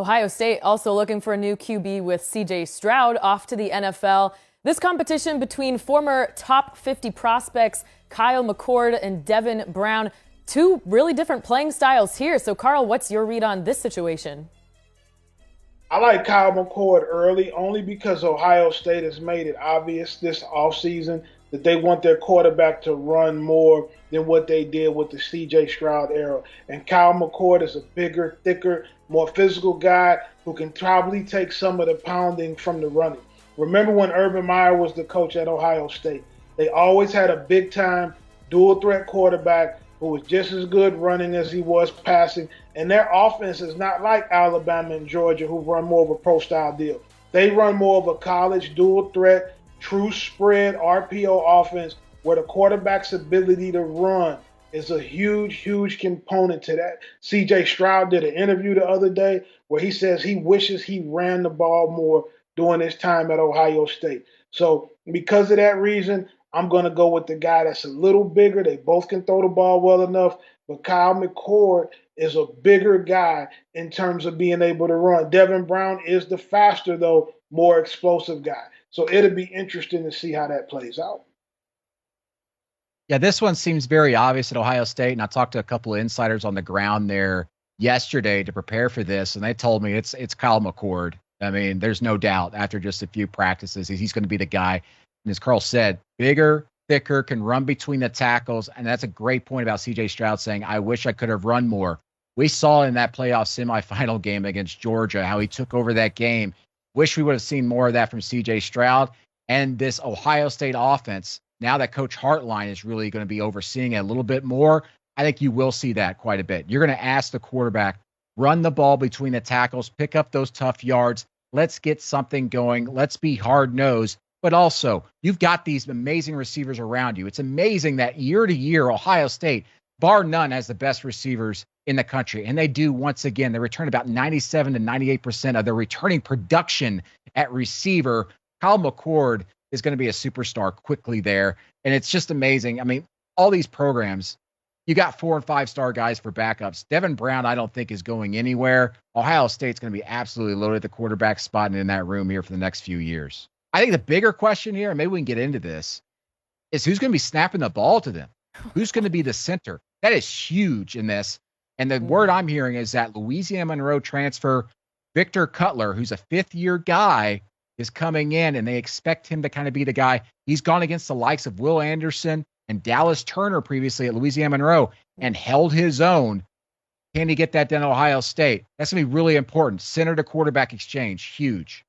Ohio State also looking for a new QB with CJ Stroud off to the NFL. This competition between former top 50 prospects Kyle McCord and Devin Brown, two really different playing styles here. So, Carl, what's your read on this situation? I like Kyle McCord early only because Ohio State has made it obvious this offseason that they want their quarterback to run more than what they did with the CJ Stroud era. And Kyle McCord is a bigger, thicker, more physical guy who can probably take some of the pounding from the running. Remember when Urban Meyer was the coach at Ohio State? They always had a big-time dual-threat quarterback who was just as good running as he was passing. And their offense is not like Alabama and Georgia, who run more of a pro-style deal. They run more of a college dual-threat, true spread RPO offense where the quarterback's ability to run is a huge, huge component to that. CJ Stroud did an interview the other day where he says he wishes he ran the ball more during his time at Ohio State. So because of that reason, I'm going to go with the guy that's a little bigger. They both can throw the ball well enough, but Kyle McCord is a bigger guy in terms of being able to run. Devin Brown is the faster, though, more explosive guy. So it'll be interesting to see how that plays out. Yeah, this one seems very obvious at Ohio State, and I talked to a couple of insiders on the ground there yesterday to prepare for this, and they told me it's Kyle McCord. I mean, there's no doubt after just a few practices, he's going to be the guy. And as Carl said, bigger, thicker, can run between the tackles, and that's a great point about CJ Stroud saying, I wish I could have run more. We saw in that playoff semifinal game against Georgia how he took over that game. Wish we would have seen more of that from CJ Stroud. And this Ohio State offense, now that Coach Hartline is really going to be overseeing it a little bit more, I think you will see that quite a bit. You're going to ask the quarterback, run the ball between the tackles, pick up those tough yards. Let's get something going. Let's be hard-nosed. But also, you've got these amazing receivers around you. It's amazing that year to year, Ohio State, bar none, has the best receivers in the country. And they do, once again, they return about 97 to 98% of their returning production at receiver. Kyle McCord is going to be a superstar quickly there. And it's just amazing. I mean, all these programs, you got 4- and 5-star guys for backups. Devin Brown, I don't think, is going anywhere. Ohio State's going to be absolutely loaded at the quarterback spot and in that room here for the next few years. I think the bigger question here, and maybe we can get into this, is who's going to be snapping the ball to them? Who's going to be the center? That is huge in this. And the word I'm hearing is that Louisiana Monroe transfer Victor Cutler, who's a fifth-year guy, is coming in, and they expect him to kind of be the guy. He's gone against the likes of Will Anderson and Dallas Turner previously at Louisiana Monroe and held his own. Can he get that done at Ohio State? That's going to be really important. Center to quarterback exchange, huge.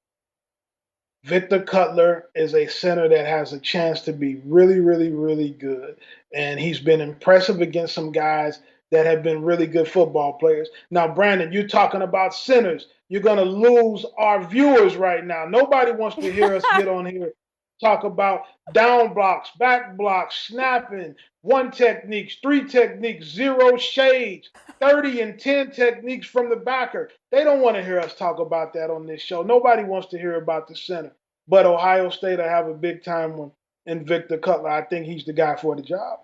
Victor Cutler is a center that has a chance to be really, really, really good. And he's been impressive against some guys that have been really good football players. Now, Brandon, you're talking about centers. You're going to lose our viewers right now. Nobody wants to hear us get on here talk about down blocks, back blocks, snapping, 1 techniques, 3 techniques, 0 shades, 30 and 10 techniques from the backer. They don't want to hear us talk about that on this show. Nobody wants to hear about the center. But Ohio State will have a big time one in Victor Cutler. I think he's the guy for the job.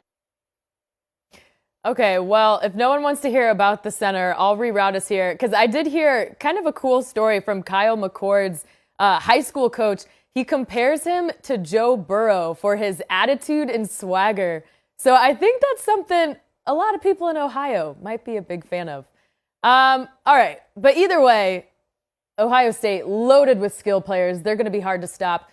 Okay, well, if no one wants to hear about the center, I'll reroute us here because I did hear kind of a cool story from Kyle McCord's high school coach. He compares him to Joe Burrow for his attitude and swagger. So I think that's something a lot of people in Ohio might be a big fan of. All right, but either way, Ohio State loaded with skill players. They're going to be hard to stop.